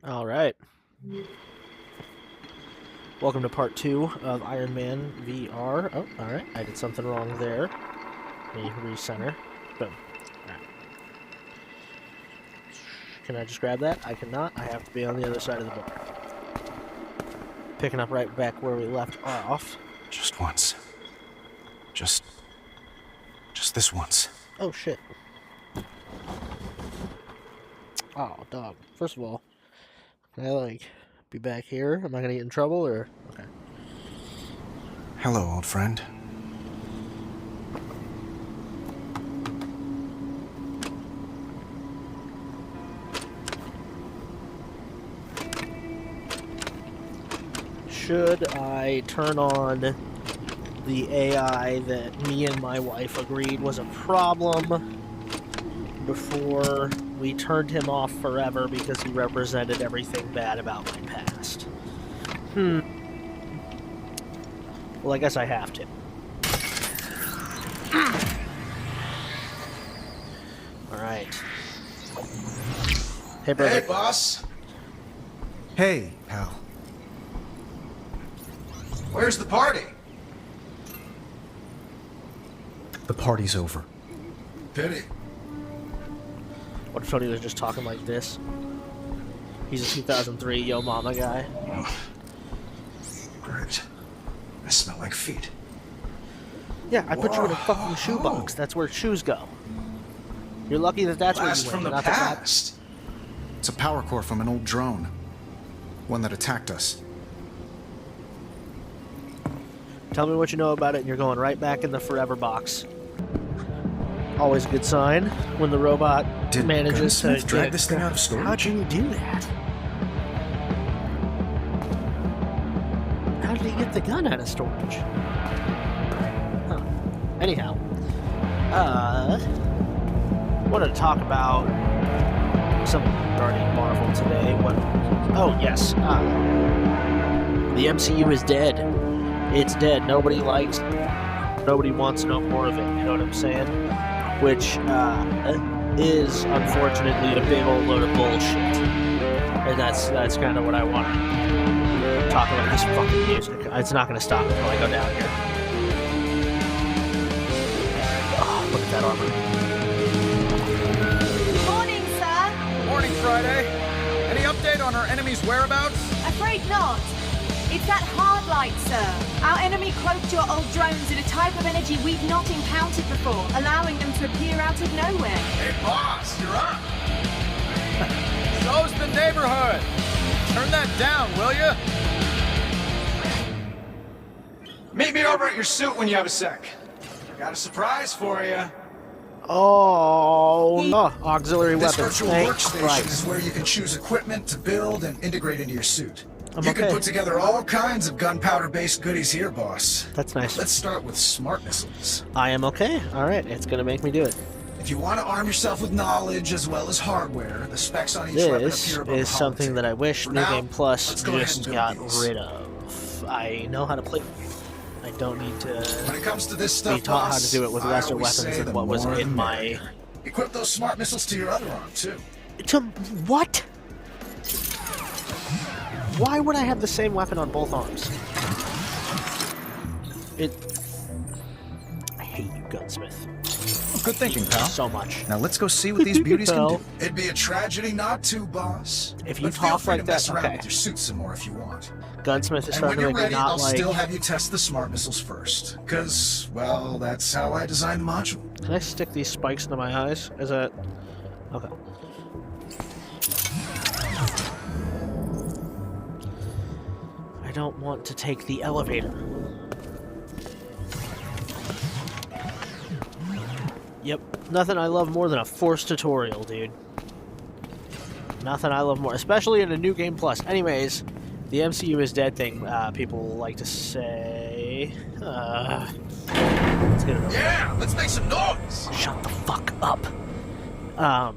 All right. Welcome to part 2 of Iron Man VR. Oh, all right. I did something wrong there. Let me recenter. Boom. All right. Can I just grab that? I cannot. I have to be on the other side of the book. Picking up right back where we left off. Just once. Just this once. Oh, shit. Oh, dog. First of all, can I, be back here? Am I gonna get in trouble, or... Okay. Hello, old friend. Should I turn on the AI that me and my wife agreed was a problem before we turned him off forever because he represented everything bad about my past? Well, I guess I have to. Alright. Hey, brother. Hey, boss. Hey, pal. Where's the party? The party's over. Pity. What if Tony was just talking like this? He's a 2003 Yo Mama guy. Oh. Great. I smell like feet. Yeah, I put you in a fucking shoebox. That's where shoes go. You're lucky that that's where Blast you from went, the not the back. past. It's a power core from an old drone. One that attacked us. Tell me what you know about it, and you're going right back in the forever box. Always a good sign when the robot Did manages to Gunsmith drag this thing out of storage? How'd you do that? How did he get the gun out of storage? Huh. Anyhow, wanted to talk about something regarding Marvel today. Oh yes, the MCU is dead. It's dead. Nobody likes it. Nobody wants no more of it. You know what I'm saying? Which is unfortunately a big old load of bullshit. And that's kind of what I want to talk about. This fucking music. It's not going to stop until I go down here. Oh, look at that armor. Morning, sir. Morning, Friday. Any update on our enemy's whereabouts? Afraid not. It's that hard light, sir. Our enemy cloaked your old drones in a type of energy we've not encountered before, allowing them to appear out of nowhere. Hey, boss, you're up. So's the neighborhood. Turn that down, will ya? Meet me over at your suit when you have a sec. Got a surprise for you. Oh, no. Auxiliary This weapons. virtual Thank workstation Christ. is where you can choose equipment to build and integrate into your suit. You okay. can put together all kinds of gunpowder-based goodies here, boss. That's nice. Let's start with smart missiles. I am okay. Alright, it's going to make me do it. If you want to arm yourself with knowledge as well as hardware, the specs on each weapon This appear above the is something holotape. that I wish For New now, Game Plus let's go ahead just and build got these. rid of. I know how to play. I don't need to When it comes to this be stuff, taught how boss, to do it with I lesser always weapons say than the what was more the in my... merrier. Equip those smart missiles to your other arm, too. To what? Why would I have the same weapon on both arms? I hate you, Gunsmith. Good thinking, pal. So much. Now let's go see what these beauties can do. It'd be a tragedy not to, boss. If you But feel talk free like to that, mess around okay. with your suit some more if you want. Gunsmith is And when starting to you're make me ready, not I'll like... still have you test the smart missiles first. Because, well, that's how I designed the module. Can I stick these spikes into my eyes? Is that... Okay. I don't want to take the elevator. Yep. Nothing I love more than a forced tutorial, dude. Nothing I love more, especially in a New Game Plus. Anyways, the MCU is dead thing, people like to say. Let's get it over. Yeah, let's make some noise! Shut the fuck up. I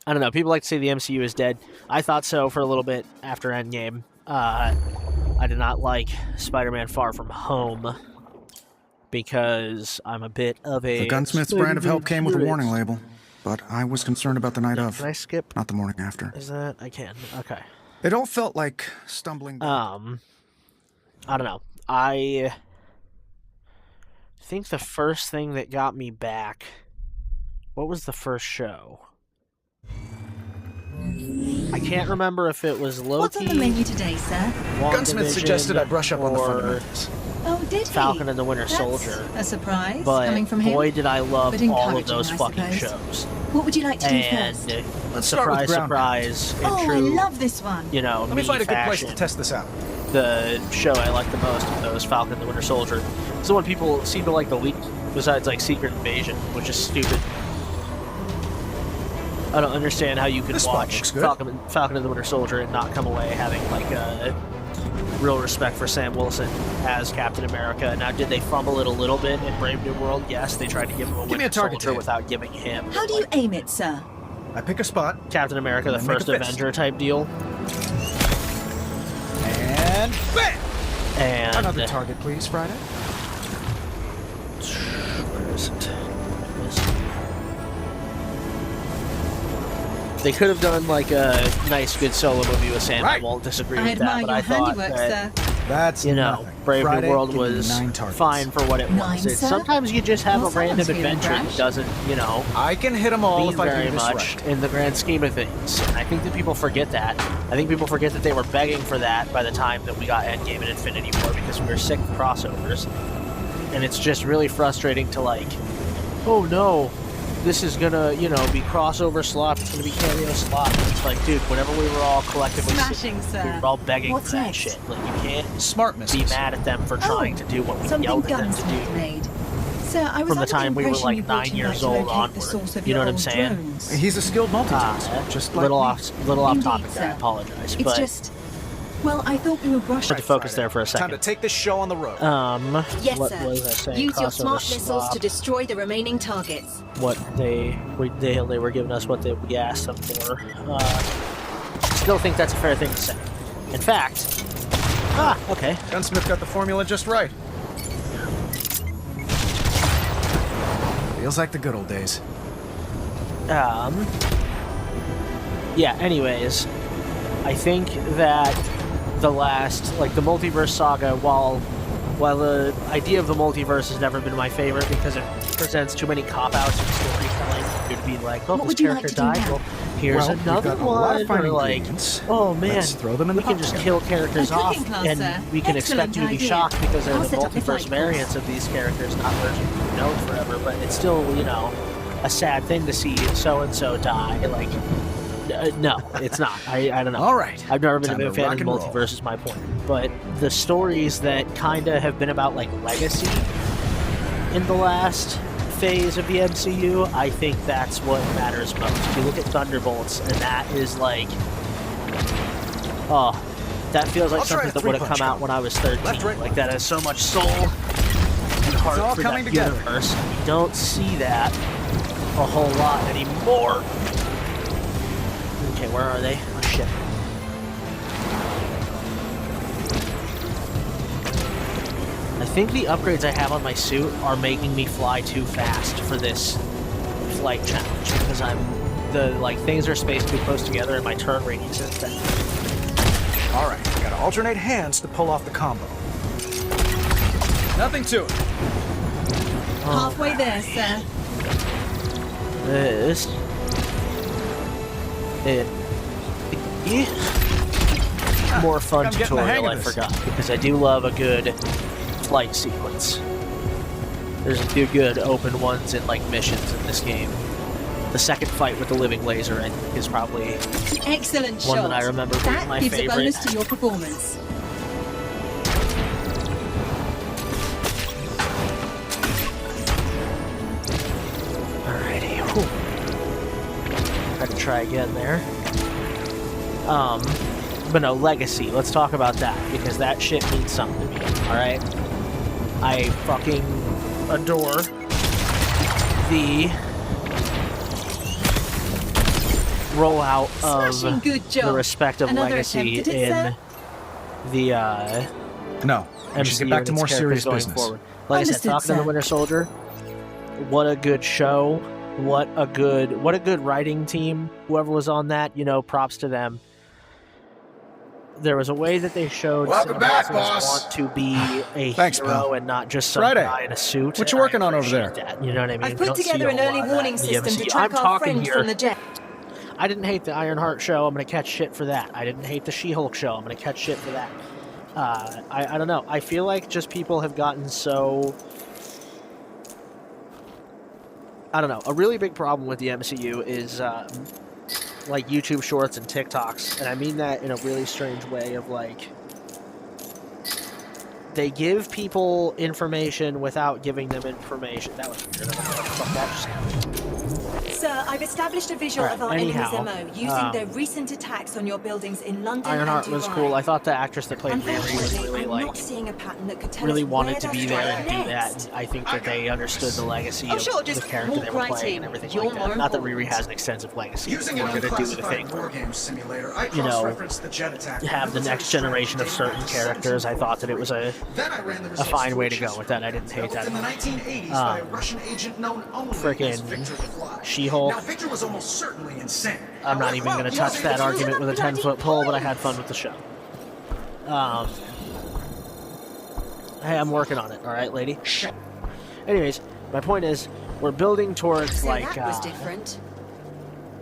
don't know. People like to say the MCU is dead. I thought so for a little bit after Endgame. I did not like Spider-Man Far From Home because I'm a bit of a... The gunsmith's brand of help came with a warning label. but I was concerned about the night of, Can I skip? not the morning after. Is that I can? Okay. It all felt like stumbling. I don't know. I think the first thing that got me back. What was the first show? I can't remember if it was Loki. What's on the menu today, sir? Gunsmith suggested I brush up on the or fundamentals. Oh, did he? Falcon and the Winter That's Soldier. a surprise But coming from him. boy, did I love But all of encouraging, those I fucking suppose. shows. What would you like to do And first? Let's start with surprise, Ground surprise, in Oh, true, I love this one. you know, Let me find a good place fashion, to test this out. the show I like the most of those, Falcon and the Winter Soldier. It's the one people seem to like the least, besides like Secret Invasion, which is stupid. I don't understand how you could This spot watch looks good. Falcon and the Winter Soldier and not come away having like a real respect for Sam Wilson as Captain America. Now, did they fumble it a little bit in Brave New World? Yes, they tried to give him a me a Winter target Soldier tape. without giving him How do you aim it, sir? I pick a spot, Captain America, the And then make first a fist. Avenger type deal. and bam! And Another target, please, Friday. where is it? They could have done like a nice, good solo movie with Sam. Right. I won't disagree I with that, admire but your I thought handiwork, that, sir. That's you know, nothing. Brave Friday, New World give me was 9 targets. fine for what it Nine, was. It's, sir? sometimes you just have Well, a random someone's feeling adventure that brash. doesn't, you know, I can hit them all mean if I very do this much right. in the grand scheme of things. And I think that people forget that. I think people forget that they were begging for that by the time that we got Endgame and Infinity War because we were sick of crossovers. And it's just really frustrating to like, oh no, this is gonna, you know, be crossover slop, it's gonna be cameo slop. It's like, dude, whenever we were all collectively Smashing, sick, sir. we were all begging What's for that next? shit. Like, you can't Smart be missiles. mad at them for trying to do what we Something yelled at them to Gunsmith do. made. Sir, I was From the under time we were, impression like, you brought 9 him years back to old locate the onward. source of You know your what I'm old saying? drones. He's a skilled multitasker, just like little me. off Indeed, topic there. I sir. apologize, It's but just... Well, I thought we were brushing... to focus there for a Time to second. take this show on the road. Yes, what sir. was I saying? Use your Crossover smart missiles slop. to destroy the remaining targets. What they were giving us what we asked them for. Still think that's a fair thing to say. In fact, okay. Gunsmith got the formula just right. Feels like the good old days. Yeah, anyways, I think that the last, like, the multiverse saga, while the idea of the multiverse has never been my favorite because it presents too many cop-outs and storytelling, you'd be like, oh, What this would you like character to do died, now? well, here's Well, we've another got a lot one, of fine or like, ingredients. oh man, Let's throw them in we the can pot just together. kill characters A off, cooking class, and sir. we can expect Excellent you to be idea. shocked because they're I'll the set up the multiverse fight variants of these characters, not versions we've known forever, but it's still, you know, a sad thing to see so-and-so die, like, no, it's not. I don't know. All right. I've never been a Time big to fan rock of the and roll. multiverse, is my point. But the stories that kind of have been about, like, legacy in the last phase of the MCU, I think that's what matters most. If you look at Thunderbolts, and that is like, oh, that feels like I'll try something a that would have three-punch come out combo. when I was 13. Left, right, Like, that has so much soul and heart all for coming that together. universe. You don't see that a whole lot anymore. Okay, where are they? Oh, shit. I think the upgrades I have on my suit are making me fly too fast for this flight challenge because things are spaced too close together and my turn radius is that. All right, gotta alternate hands to pull off the combo. Nothing to it. Halfway there, sir. This is more fun I'm getting the hang tutorial. of I this. forgot because I do love a good flight sequence. There's a few good open ones in like missions in this game. The second fight with the living laser, I think, is probably Excellent one shot. that I remember being That my gives favorite. a bonus to your performance. Alrighty. Whew. Had to try again there. But no, Legacy. Let's talk about that because that shit means something to me. Alright? I fucking adore the rollout Smashing of good job. the respective Another legacy attempt at it, in sir? the No, we should MCU get back and to its more characters serious going business. forward. Like I said, Understood, Falcon and the sir. Winter Soldier, what a good show. what a good writing team. Whoever was on that, you know, props to them. There was a way that they showed Welcome back, citizens boss. want to be a Thanks, hero pal. and not just some Friday. guy in a suit. What you and I working on over there? appreciate that, you know what I mean? I've We put don't see together a an whole early lot of warning that in the system to MCU. track I'm our talking friends here. from the jet. I didn't hate the Ironheart show. I'm going to catch shit for that. I didn't hate the She-Hulk show. I'm going to catch shit for that. I don't know. I feel like just people have gotten so... I don't know. A really big problem with the MCU is like YouTube Shorts and TikToks. And I mean that in a really strange way of like... They give people information without giving them information. That was weird. I don't know what the fuck that just happened. Sir, I've established a visual Alright, of our anyhow, enemy's MO using their recent attacks on your buildings in London Ironheart and was Dubai. cool. I thought the actress that played Riri was Unfortunately, really I'm like... not seeing a pattern that could tell really us wanted where to be they'll there and strike do next. that. I think that they understood the legacy of sure, just the character they were walk right playing in. and everything You're like that. more Not that important. Riri has an extensive legacy. Using We're an going to do the unclassified thing war where game simulator, I you know, cross-referenced the jet attack. have the next generation of certain characters. I thought that it was a Then I ran the results fine through way a to go chess with that. I program didn't hate that developed at in all. the 1980s by a Russian agent known only as Victor the Fly. She-Hulk. Now, Victor was almost certainly insane. I'm not even going to touch that argument with a 10-foot pole, but I had fun with the show. Hey, I'm working on it, all right, lady? Anyways, my point is, we're building towards, So like, that was different.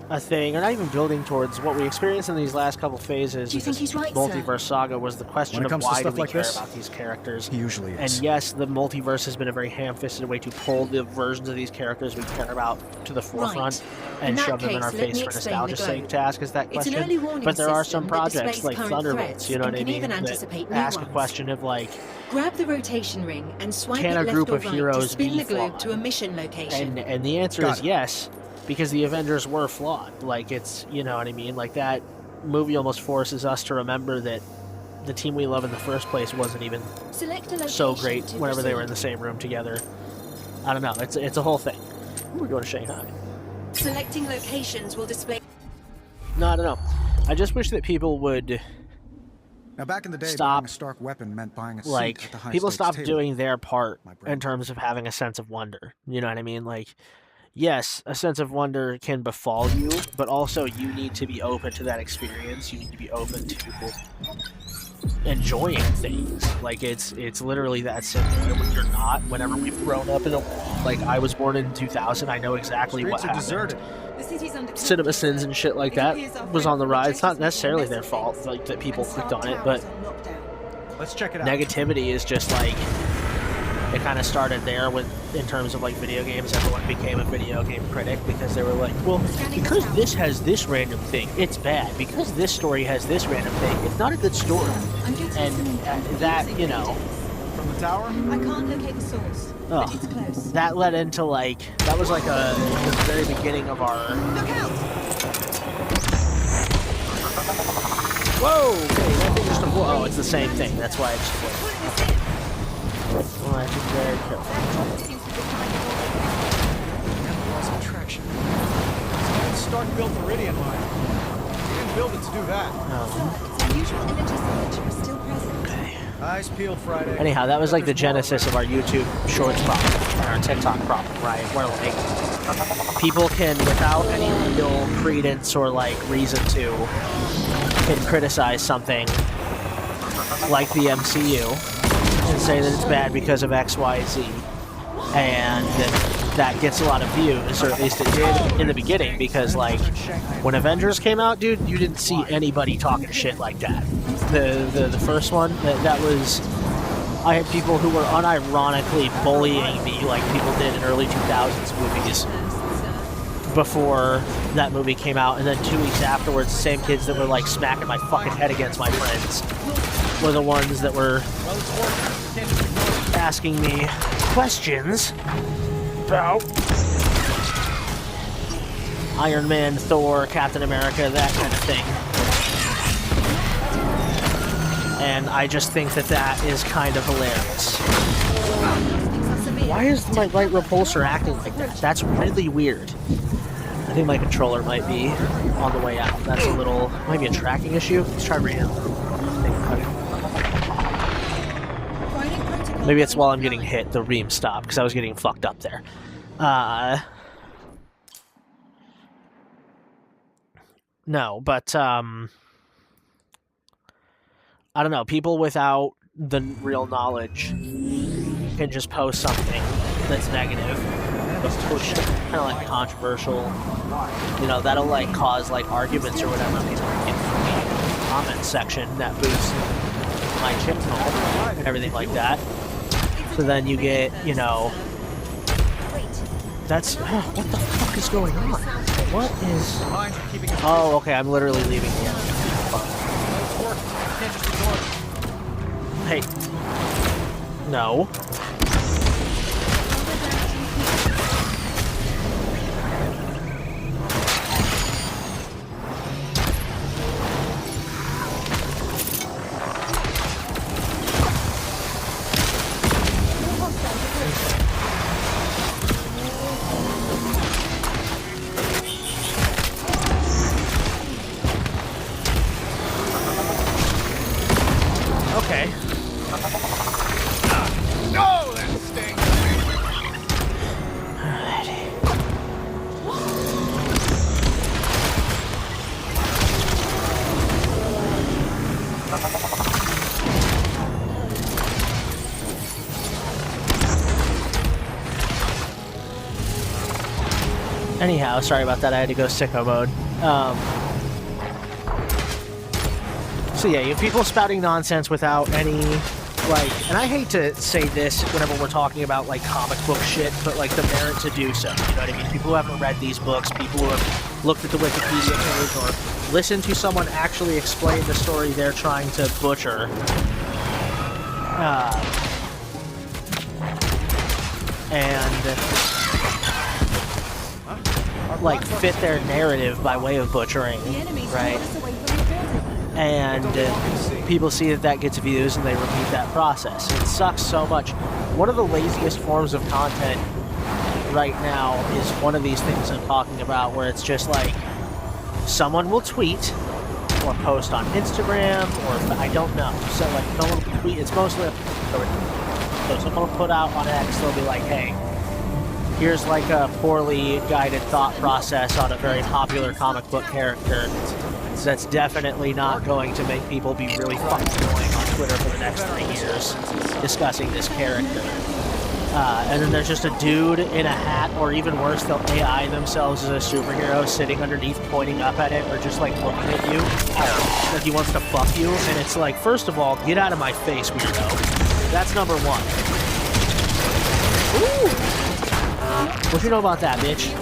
a thing, or not even building towards what we experienced in these last couple phases. Do you of think this he's right, sir? multiverse saga was the question When it of comes to why do stuff we like care this, about these characters? He usually And is. yes, the multiverse has been a very ham-fisted way to pull the versions of these characters we care about to the forefront In and that shove them in our case, let face me for explain the nostalgia's sake goal. to ask us that It's an question. early warning But there are system some that projects displays like current Thunderbolts, threats you know and what I can mean, even that anticipate new ask a ones. question of like, Grab the rotation ring and swipe Can it a left group or of right heroes to spin be the globe flawed? to a mission location. and the answer Got is it. yes, because the Avengers were flawed. Like, it's, you know what I mean, like that movie almost forces us to remember that the team we love in the first place wasn't even Select a location so great to whenever they were in proceed. the same room together. I don't know, it's a whole thing. We're going to Shanghai. Selecting locations will display. No, I don't know. I just wish that people would, Now, back in the day, Stop. buying a Stark weapon meant buying a seat like, at the high people stakes stop table. doing their part My brain. in terms of having a sense of wonder. You know what I mean? Like, yes, a sense of wonder can befall you, but also you need to be open to that experience. You need to be open to enjoying things. Like, it's literally that simple. And when you're not, whenever we've grown up in a, like, I was born in 2000, I know exactly what Streets are happened. deserted. The city's under Cinema Sins and shit like that was on the rise. It's not necessarily their fault, like, that people clicked on it, but Let's check it out. negativity is just like, it kind of started there with, in terms of like video games. Everyone became a video game critic because they were like, well, because this has this random thing, it's bad. Because this story has this random thing, it's not a good story. I'm getting some And that, you know, From the tower? I can't locate the source, but Oh. it's close. that led into like, that was like the very beginning of our, Look out! whoa, okay, that thing just deployed. Oh, it's the same thing, that's why it's deployed. Well, I have to be very careful. That seems to be finding Lost of traction. Stark built the Iridian mine. He didn't build it to do that. its unusual energy signature is still present. Eyes peeled, Friday. Anyhow, that was like the There's more genesis of our YouTube Shorts problem, and our TikTok problem, right? Where like people can, without any real credence or like reason to, can criticize something like the MCU and say that it's bad because of X, Y, Z, and that gets a lot of views, or at least it did in the beginning, because like when Avengers came out, dude, you didn't see anybody talking shit like that. The first one, that was, I had people who were unironically bullying me like people did in early 2000s movies before that movie came out, and then 2 weeks afterwards, the same kids that were like smacking my fucking head against my friends were the ones that were asking me questions about Iron Man, Thor, Captain America, that kind of thing. And I just think that that is kind of hilarious. Why is my right repulsor acting like that? That's really weird. I think my controller might be on the way out. That's a little, might be a tracking issue. Let's try radio. Maybe it's while I'm getting hit, the ream stopped, because I was getting fucked up there. No, but I don't know. People without the real knowledge can just post something that's negative, push kind of like controversial. You know, that'll like cause like arguments or whatever in the comment section that boosts my channel and everything like that. So then you get, you know, that's what the fuck is going on? What is? Oh, okay. I'm literally leaving the end. Hey. No. Okay. No, that stinks. Anyhow, sorry about that. I had to go sicko mode. So yeah, you have people spouting nonsense without any, like, and I hate to say this whenever we're talking about, like, comic book shit, but, like, the merit to do so, you know what I mean? People who haven't read these books, people who have looked at the Wikipedia page, or listened to someone actually explain the story they're trying to butcher. And like, fit their narrative by way of butchering, right? And people see that gets views and they repeat that process. It sucks so much. One of the laziest forms of content right now is one of these things I'm talking about, where it's just like someone will tweet or post on Instagram, or I don't know. So like someone will tweet. It's mostly so someone will put out on X. They'll be like, "Hey, here's like a poorly guided thought process on a very popular comic book character that's definitely not going to make people be really fucking annoying on Twitter for the next 3 years discussing this character." And then there's just a dude in a hat, or even worse, they'll AI themselves as a superhero sitting underneath, pointing up at it, or just like looking at you like he wants to fuck you. And it's like, first of all, get out of my face, weirdo. That's number one. Ooh! What you know about that, bitch?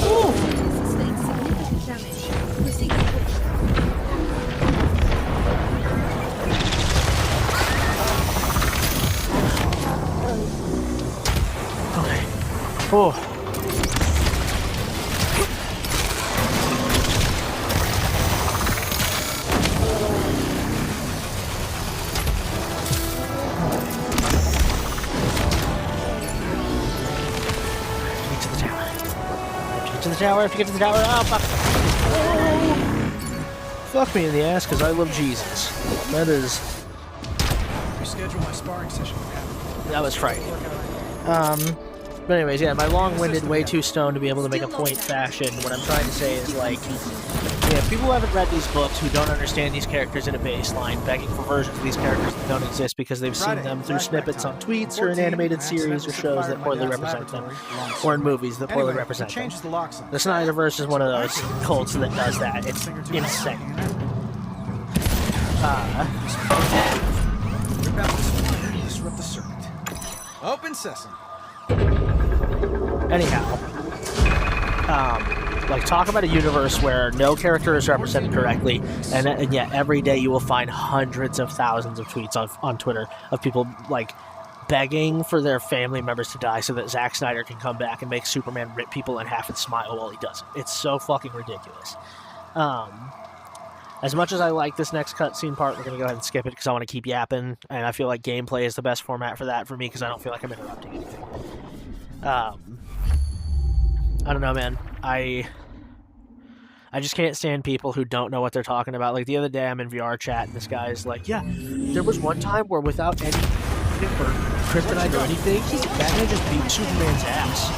Ooh! Okay. Oh. To the tower, I have to get to the tower. Oh, fuck. Oh. Fuck me in the ass, because I love Jesus. That is... Reschedule my sparring session. That was frightening. But anyways, yeah, my long-winded, way too stoned to be able to make a point fashion. What I'm trying to say is, like, yeah, people who haven't read these books, who don't understand these characters in a baseline, begging for versions of these characters that don't exist because they've seen them through snippets on tweets or in animated series or shows that poorly represent them, or in movies that poorly represent them. The Snyderverse is one of those cults that does that. It's insane. Disrupt the circuit. Open sesame. Anyhow, like, talk about a universe where no character is represented correctly, and yet every day you will find hundreds of thousands of tweets on Twitter of people, like, begging for their family members to die so that Zack Snyder can come back and make Superman rip people in half and smile while he does it. It's so fucking ridiculous. As much as I like this next cutscene part, we're going to go ahead and skip it because I want to keep yapping, and I feel like gameplay is the best format for that for me because I don't feel like I'm interrupting anything. I don't know, man. I just can't stand people who don't know what they're talking about. Like, the other day I'm in VR chat, and this guy's like, yeah, there was one time where without any or kryptonite or anything, Batman just beat Superman's ass.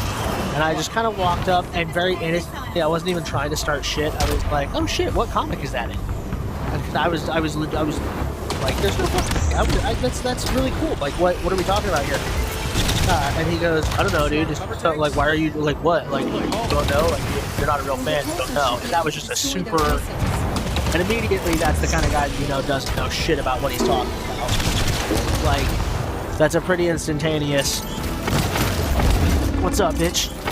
And I just kind of walked up and very innocently, I wasn't even trying to start shit. I was like, "Oh shit, what comic is that in?" And I was like, "There's no fucking. That's really cool. Like, what are we talking about here?" And he goes, "I don't know, dude. Just like, why are you like what? Like, you don't know? Like, you're not a real fan. You don't know." And that was just a super. And immediately, that's the kind of guy doesn't know shit about what he's talking about. Like, that's a pretty instantaneous. What's up, bitch? I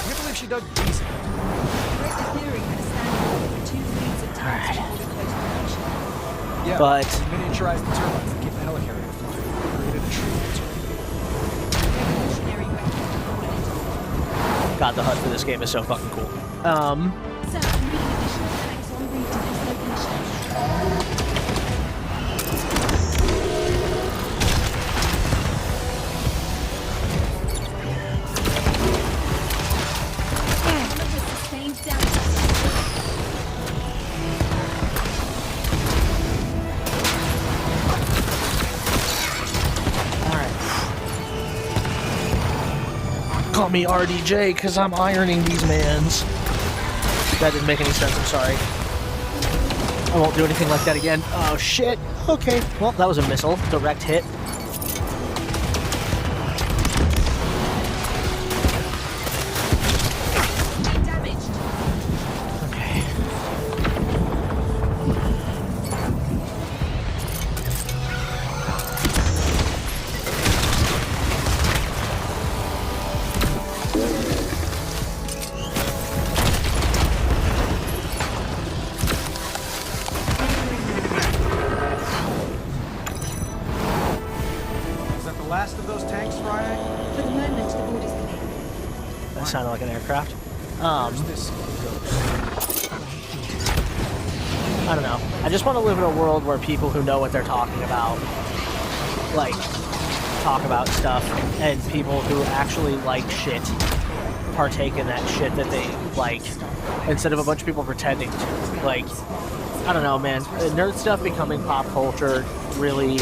can't believe she dug these. Director Fury had a standing order for 2 fleets of tanks to hold a close protection. Yeah, But- he miniaturized the turbines that keep the helicarrier afloat. Created a true Revolutionary weapon. God, the HUD for this game is so fucking cool. Sir, I'm reading additional tanks en route to this location. One of the sustained damage. Call me RDJ because I'm ironing these mans. That didn't make any sense, I'm sorry. I won't do anything like that again. Oh shit. Okay, well that was a missile. Direct hit. Damaged. Okay. Is that the last of those tanks, Friday? For the moment, the board is clear. That sounded like an aircraft. Where's this I don't know. I just want to live in a world where people who know what they're talking about, like, talk about stuff, and people who actually like shit partake in that shit that they like, instead of a bunch of people pretending to. Like, I don't know, man. Nerd stuff becoming pop culture really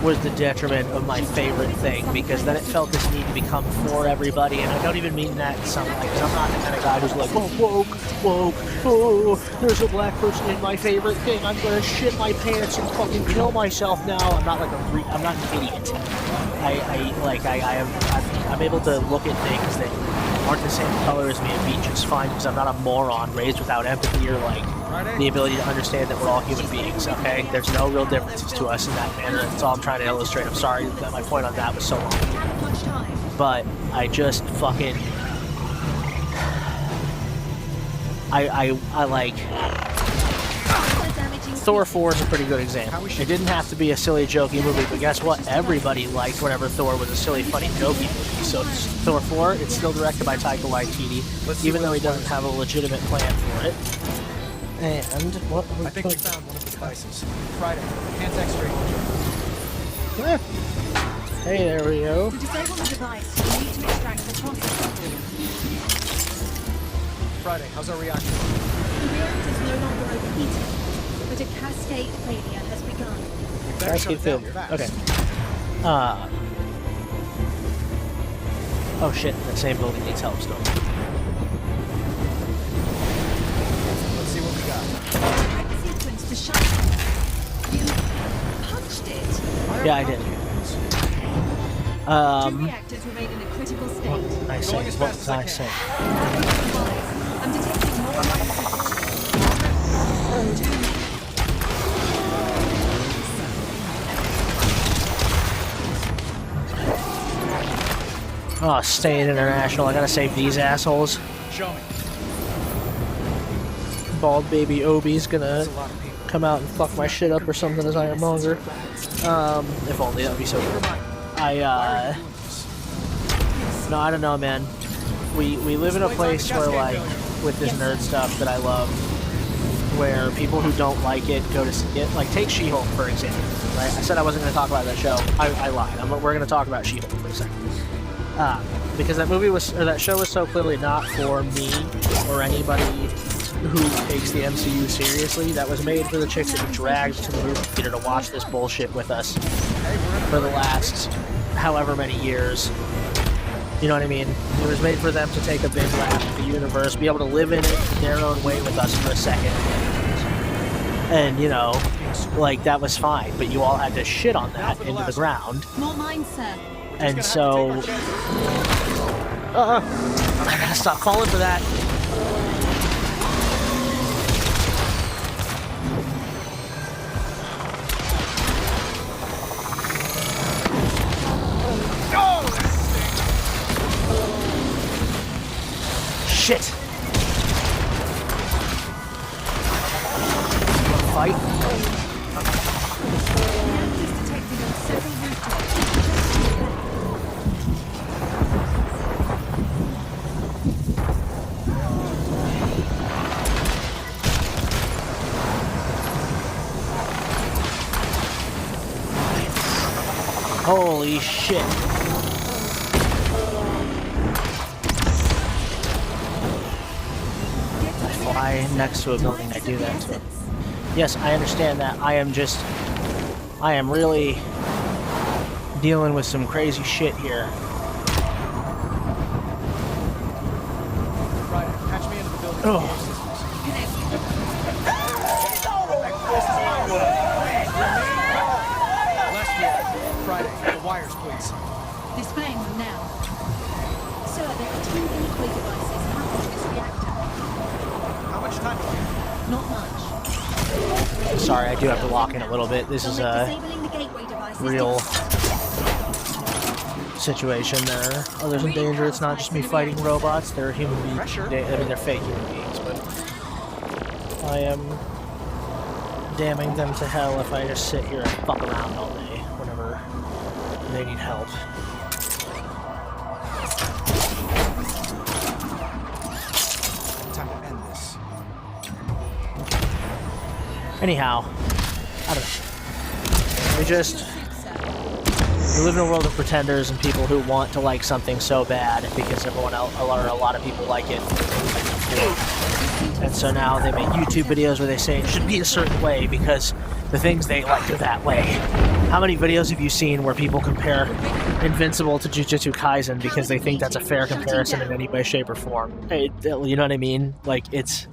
was the detriment of my favorite thing, because then it felt this need to become for everybody, and I don't even mean that in some like, 'cause I'm not the kind of guy who's like, oh, woke, oh, there's a black person in my favorite thing, I'm gonna shit my pants and fucking kill myself now. I'm not like I'm not an idiot. I'm able to look at things that aren't the same color as me and be just fine, because I'm not a moron raised without empathy or like the ability to understand that we're all human beings, okay? There's no real differences to us in that manner. That's all I'm trying to illustrate. I'm sorry that my point on that was so long. Haven't much time. But I just fucking... I like... Thor 4 is a pretty good example. It didn't have to be a silly, jokey movie, but guess what? Everybody liked whenever Thor was a silly, funny, jokey movie. So Thor 4, it's still directed by Taika Waititi, even though he doesn't have a legitimate plan for it. And what? I think we found one of the devices. Friday, can't extract. Hey, there we go. To disable the device, you need to extract the processor. Friday, how's our reactor? The reactor is no longer overheating, but a cascade failure has begun. Better shut Cascade it down failure. fast. Okay. Oh shit, that same building needs help still. Let's see what we got. Direct sequence to shut down. You punched it. Yeah, I did. Two reactors remain in a critical state. What did I say? Going as What fast did as I I can. say? I'm detecting more light signatures. Oh, staying international. I gotta save these assholes. Show me. Bald baby Obi's gonna That's a lot of people. come out and fuck my shit up or something as I am longer. If only, that'd be so good. No, I don't know, man. We live in a place where, like, with this nerd stuff that I love, where people who don't like it go to see it. Like, take She-Hulk, for example, right? I said I wasn't going to talk about that show. I lied. We're going to talk about She-Hulk for a second. Because that movie was, or that show was so clearly not for me or anybody who takes the MCU seriously. That was made for the chicks that we dragged to the movie theater to watch this bullshit with us for the last however many years. You know what I mean? It was made for them to take a big laugh at the universe, be able to live in it their own way with us for a second. And, you know, like, that was fine. But you all had to shit on that into the ground. More mine, sir. And so... I gotta stop falling for that. Shit! Fight? Holy shit. I fly next to a building, I do that too. Yes, I understand that. I am really dealing with some crazy shit here. Friday, patch me into the building. Oh. Friday, the wires, please. Displaying them now. Sir, there are 2 gateway devices mounted to this reactor. How much time do we have? Not much. Sorry, I do have to lock in a little bit. This is a Disabling the gateway devices real situation there. Oh, there's some danger. It's not just me fighting robots. They're human beings. I mean, they're fake human beings, but I am damning them to hell if I just sit here and fuck around all day whenever they need help. Time to end this. Anyhow, I don't know. We live in a world of pretenders and people who want to like something so bad because everyone else, or a lot of people like it. And so now they make YouTube videos where they say it should be a certain way because the things they like are that way. How many videos have you seen where people compare Invincible to Jujutsu Kaisen because they think that's a fair comparison in any way, shape, or form? You know what I mean? Like, it's...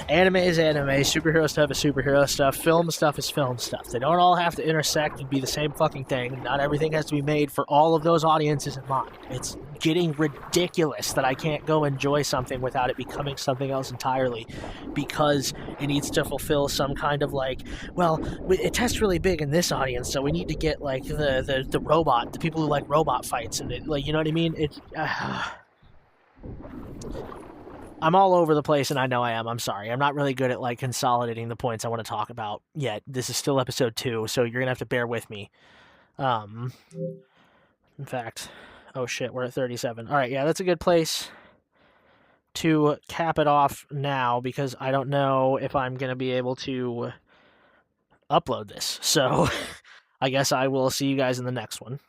Anime is anime, superhero stuff is superhero stuff, film stuff is film stuff. They don't all have to intersect and be the same fucking thing. Not everything has to be made for all of those audiences in mind. It's getting ridiculous that I can't go enjoy something without it becoming something else entirely because it needs to fulfill some kind of like, well, it tests really big in this audience, so we need to get like the robot, the people who like robot fights, and it, like, you know what I mean? It's... I'm all over the place, and I know I am. I'm sorry. I'm not really good at, like, consolidating the points I want to talk about yet. This is still episode 2, so you're going to have to bear with me. In fact, oh shit, we're at 37. All right, yeah, that's a good place to cap it off now, because I don't know if I'm going to be able to upload this. So I guess I will see you guys in the next one.